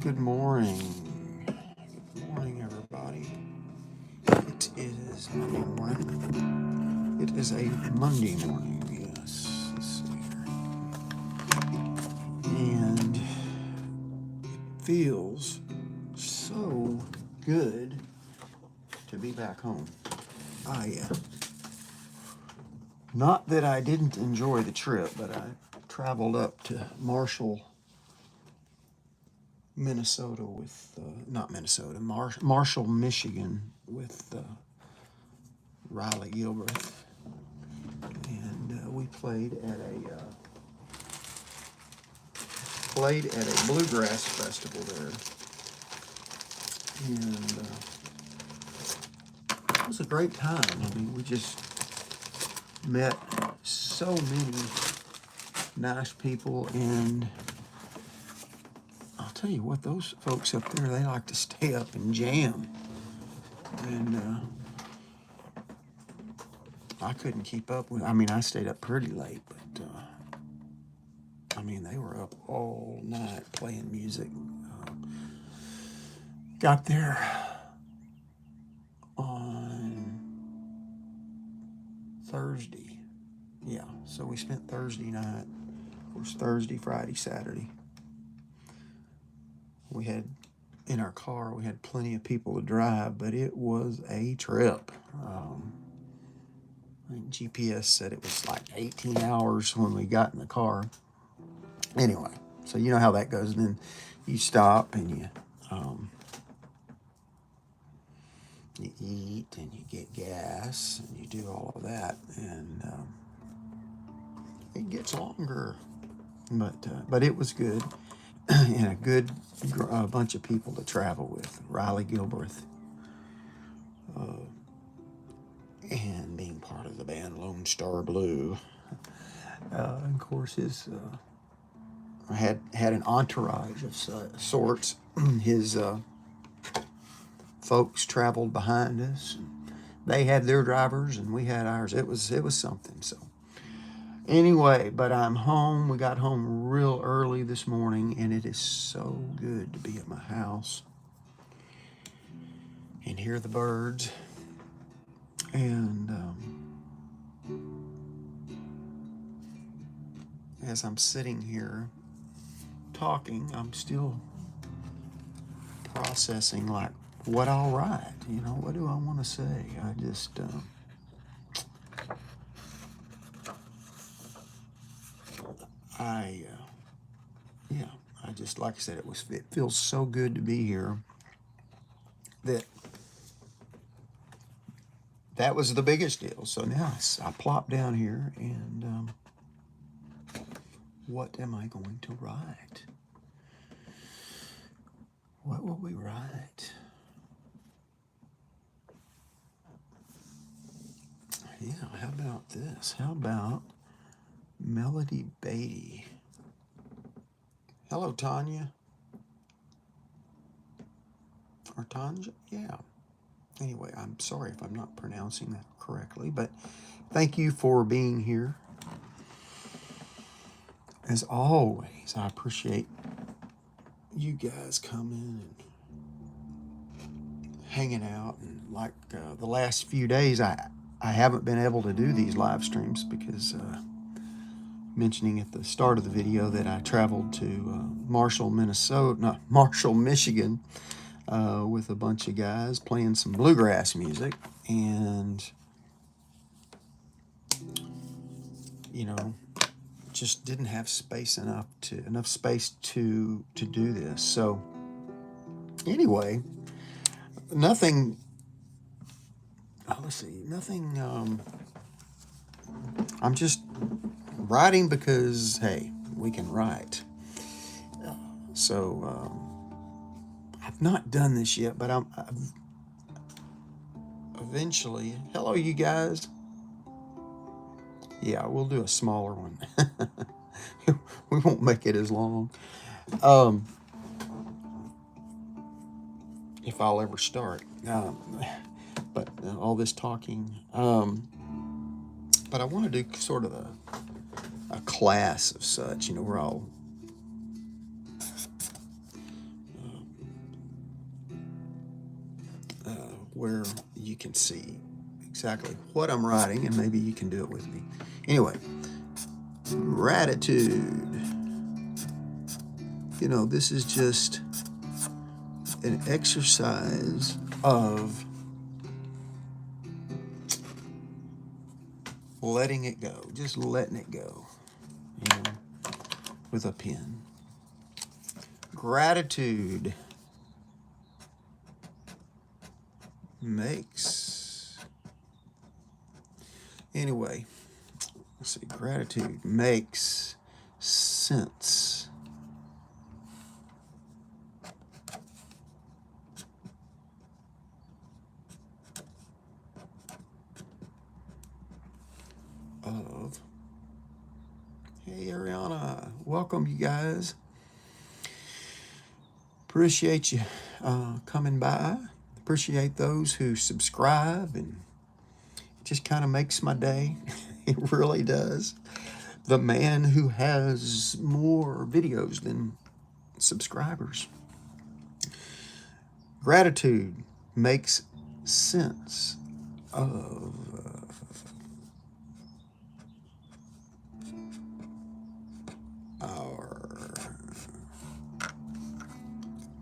Good morning. Good morning, everybody. It is Monday morning. It is a Monday morning, yes. Let's see here. And it feels so good to be back home. Not that I didn't enjoy the trip, but I traveled up to Marshall, Minnesota with, Marshall, Michigan with Riley Gilbert. And we played at a bluegrass festival there. And it was a great time. I mean, we just met so many nice people, and I'll tell you what, those folks up there, they like to stay up and jam. And I couldn't keep up with, I stayed up pretty late, but they were up all night playing music. Got there on Thursday. Yeah, so we spent Thursday night. Of course, Thursday, Friday, Saturday. We had, in our car, we had plenty of people to drive, but it was a trip. I think GPS said it was like 18 hours when we got in the car. Anyway, so you know how that goes. And then you stop and you eat and you get gas and you do all of that, and it gets longer, but it was good. And a good bunch of people to travel with. Riley Gilbert, and being part of the band Lone Star Blue. Of course, his had an entourage of sorts. His folks traveled behind us. They had their drivers, and we had ours. It was something. So anyway, but I'm home. We got home real early this morning, and it is so good to be at my house and hear the birds. And as I'm sitting here talking, I'm still processing, like, what I'll write. What do I want to say? I just I just, like I said, it feels so good to be here that was the biggest deal. So now I plop down here, and what am I going to write? What will we write? Yeah, how about this? How about Melody Beatty? Hello, Tanya. Or Tanja? Yeah. Anyway, I'm sorry if I'm not pronouncing that correctly, but thank you for being here. As always, I appreciate you guys coming and hanging out. And like the last few days, I haven't been able to do these live streams because mentioning at the start of the video that I traveled to Marshall, Michigan, with a bunch of guys playing some bluegrass music, and just didn't have enough space to do this. So anyway, nothing. Let's see, nothing. I'm just writing because, hey, we can write. So I've not done this yet, but I've eventually. Hello, you guys. Yeah, we'll do a smaller one. We won't make it as long. If I'll ever start. But all this talking. But I want to do sort of a class of such. We're all where you can see exactly what I'm writing, and maybe you can do it with me. Anyway, gratitude. You know, this is just an exercise of letting it go, just letting it go, you know, with a pen. Gratitude makes, anyway, let's see, gratitude makes sense of, hey Ariana, welcome you guys. Appreciate you coming by. Appreciate those who subscribe, and it just kind of makes my day. It really does. The man who has more videos than subscribers. Gratitude makes sense of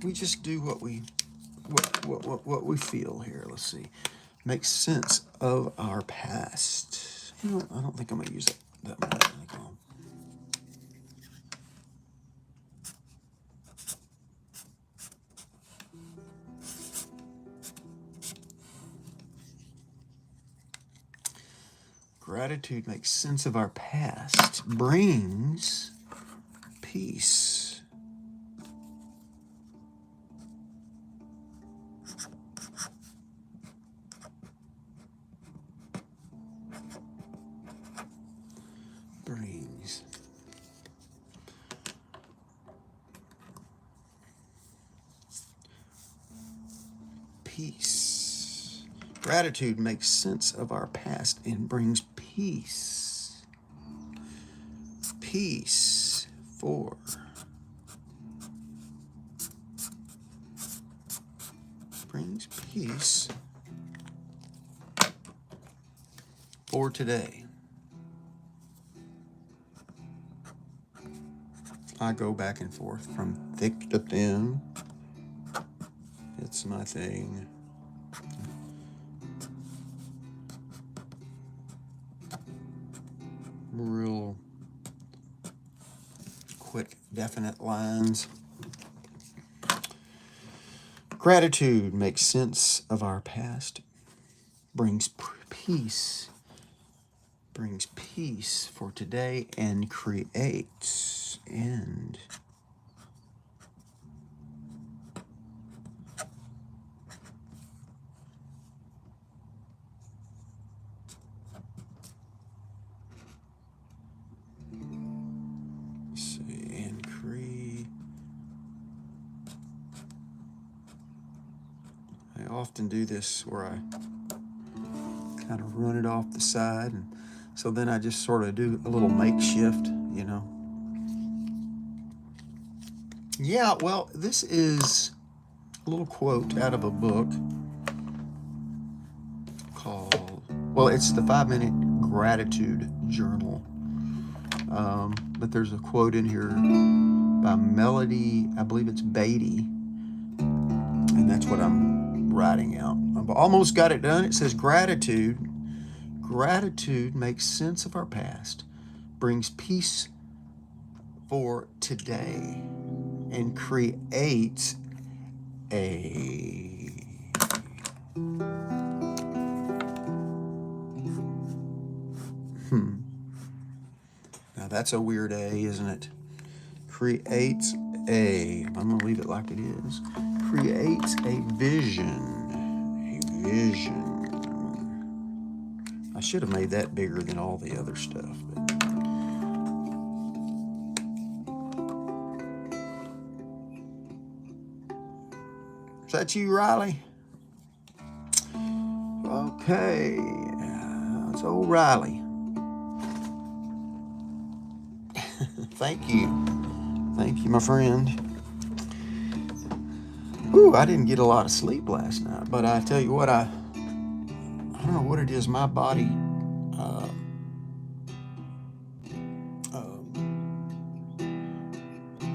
we just do what we feel here. Let's see. Makes sense of our past. You know, I don't think I'm going to use that much. Gratitude makes sense of our past, brings peace. Brings peace. Gratitude makes sense of our past and brings peace. Peace for brings peace for today. I go back and forth from thick to thin. It's my thing. Real quick, definite lines. Gratitude makes sense of our past, brings peace for today, and creates and I often do this where I kind of run it off the side, and so then I just sort of do a little makeshift, you know. Yeah, well, this is a little quote out of a book called, well, it's the 5-Minute Gratitude Journal. But there's a quote in here by Melody, I believe it's Beatty, and that's what I'm writing out. I've almost got it done. It says gratitude makes sense of our past, brings peace for today, and creates a Now that's a weird A, isn't it? Creates a, I'm going to leave it like it is. Creates a vision. A vision. I should have made that bigger than all the other stuff. But. Is that you, Riley? Okay. It's old Riley. Thank you. Thank you, my friend. Ooh, I didn't get a lot of sleep last night, but I tell you what, I don't know what it is. My body, uh, uh,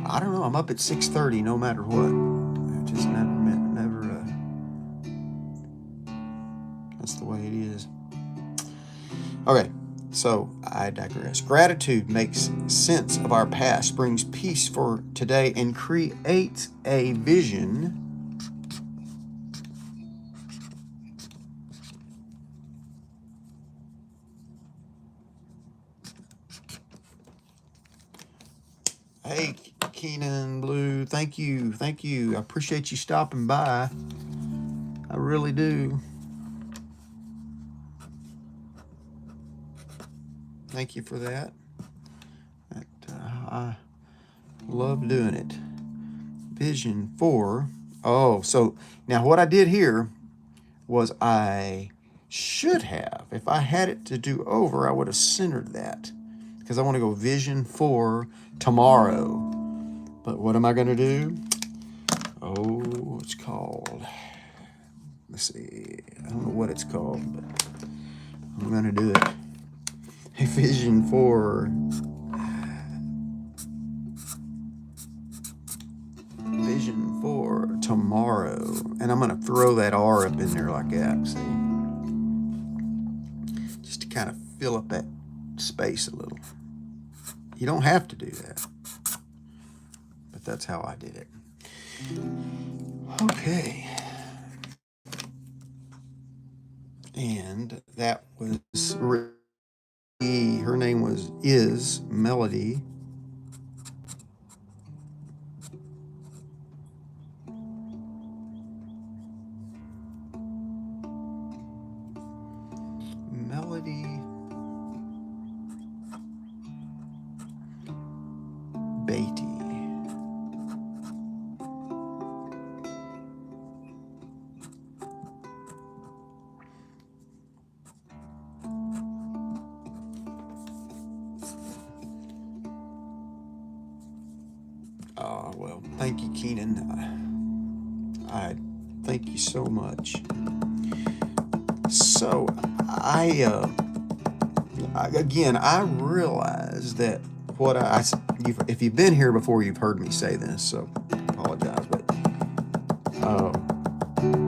I don't know. I'm up at 6:30 no matter what. I just never. That's the way it is. Okay, so I digress. Gratitude makes sense of our past, brings peace for today, and creates a vision. Hey, Keenan Blue, thank you. I appreciate you stopping by. I really do. Thank you for that. I love doing it. Vision 4. Oh, so now what I did here was I should have, if I had it to do over, I would have centered that. Because I want to go vision for tomorrow. But what am I going to do? Oh, it's called, let's see, I don't know what it's called, but I'm going to do it. A vision for tomorrow. And I'm going to throw that R up in there like that, see? Just to kind of fill up that space a little. You don't have to do that, but that's how I did it. Okay. And that was, her name is Melody. Melody Beatty. Well, thank you, Keenan. I thank you so much. So, I realize that if you've been here before, you've heard me say this, so I apologize. But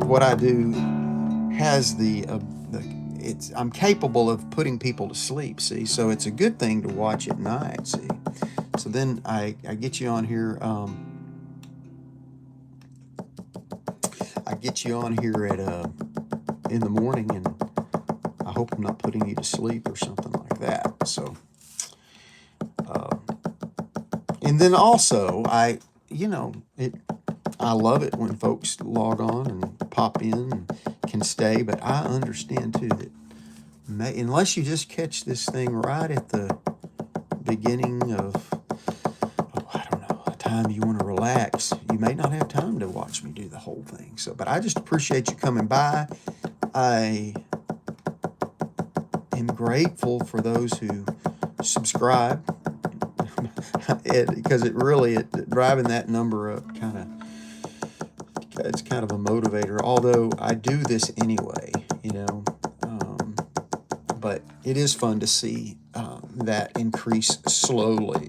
what I do has I'm capable of putting people to sleep. See, so it's a good thing to watch at night. See, so then I get you on here. I get you on here at in the morning, and I hope I'm not putting you to sleep or something like that. So, and then also I love it when folks log on and pop in and can stay, but I understand too that unless you just catch this thing right at the beginning of, I don't know, a time you want to relax, you may not have time to watch me do the whole thing. So, but I just appreciate you coming by. I am grateful for those who subscribe, because driving that number up it's kind of a motivator, although I do this anyway, but it is fun to see that increase slowly,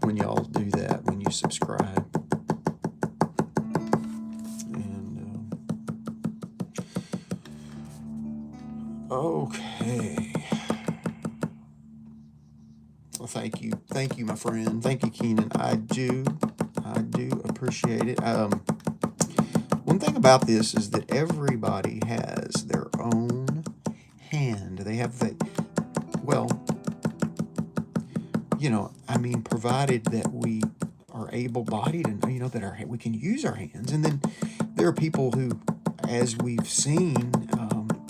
when y'all do that, when you subscribe. And okay. Well, thank you, my friend. Thank you, Keenan. I do appreciate it. One thing about this is that everybody has their own hand. They have provided that we are able-bodied and that we can use our hands. And then there are people who, as we've seen,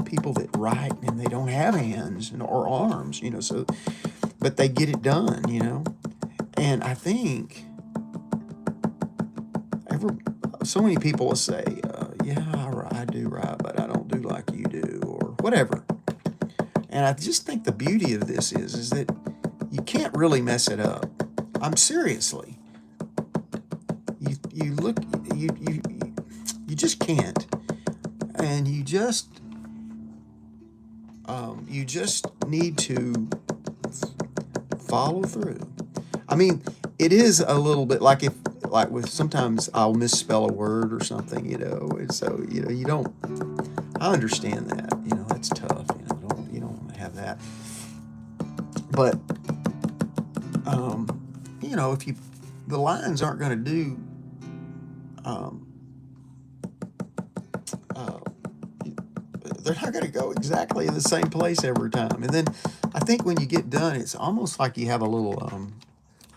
people that write and they don't have hands or arms, but they get it done, And I think so many people will say, I do write, but I don't do like you do, or whatever. And I just think the beauty of this is that you can't really mess it up. Seriously. you look, you you just can't, and you just need to follow through. I mean, it is a little bit like like with sometimes I'll misspell a word or something, and so you don't. I understand that, that's tough. You don't want to have that, but if the lines aren't going to do. Um, uh, they're not going to go exactly in the same place every time. And then I think when you get done, it's almost like you have a little, I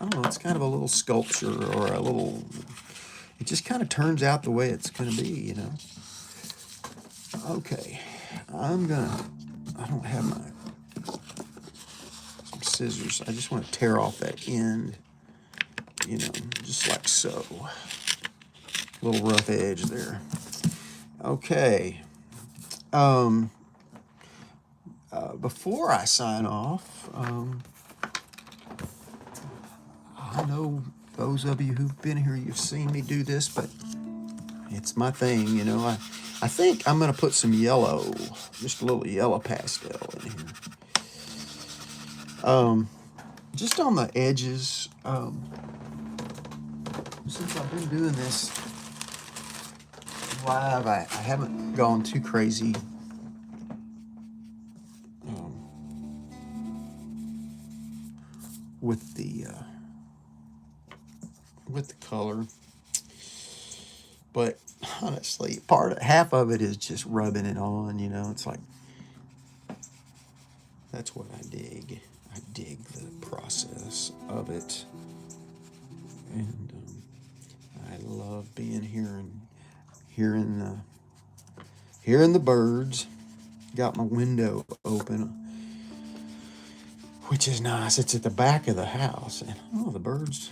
don't know, it's kind of a little sculpture or a little, it just kind of turns out the way it's going to be. Okay, I don't have some scissors. I just want to tear off that end, just like so. Little rough edge there. Okay. Before I sign off, I know those of you who've been here, you've seen me do this, but it's my thing, I think I'm going to put some yellow, just a little yellow pastel in here. Just on the edges, since I've been doing this live, I haven't gone too crazy with the color, but honestly, half of it is just rubbing it on. It's like that's what I dig. I dig the process of it, and I love being here and hearing the birds. Got my window open, which is nice. It's at the back of the house, and the birds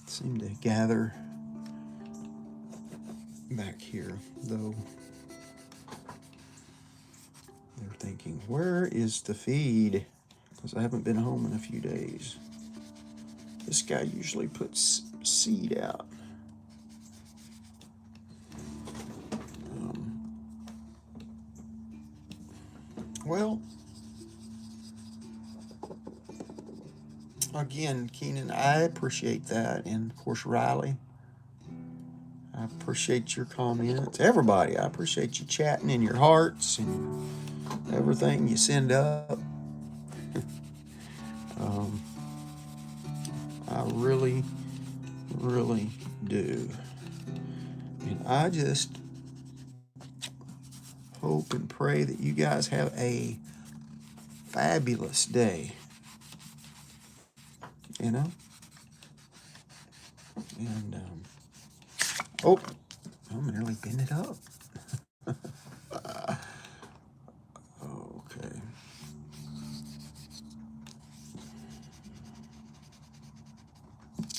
seem to gather back here, though they're thinking, where is the feed? Because I haven't been home in a few days. This guy usually puts seed out. Well, again, Keenan, I appreciate that. And of course, Riley, I appreciate your comments. Everybody, I appreciate you chatting in your hearts and everything you send up. I really, really do. And I just hope and pray that you guys have a fabulous day. And I'm nearly bent it up. Okay.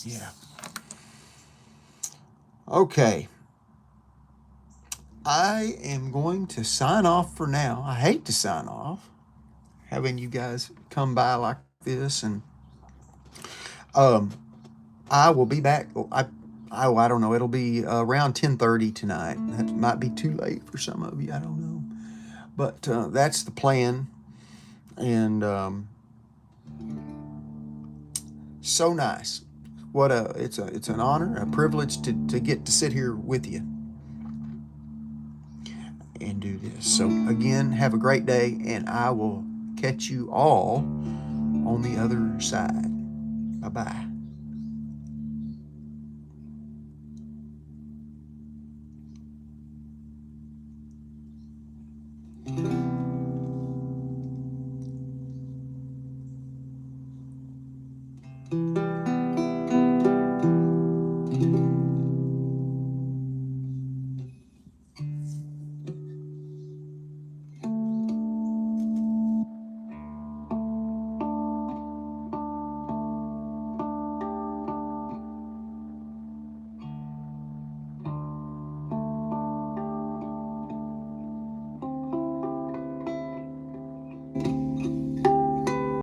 Yeah. Okay. I am going to sign off for now. I hate to sign off, having you guys come by like this, and I will be back. I don't know. It'll be around 10:30 tonight. That might be too late for some of you. I don't know, but that's the plan. And so nice. It's an honor, a privilege to get to sit here with you and do this. So again, have a great day, and I will catch you all on the other side. Bye-bye.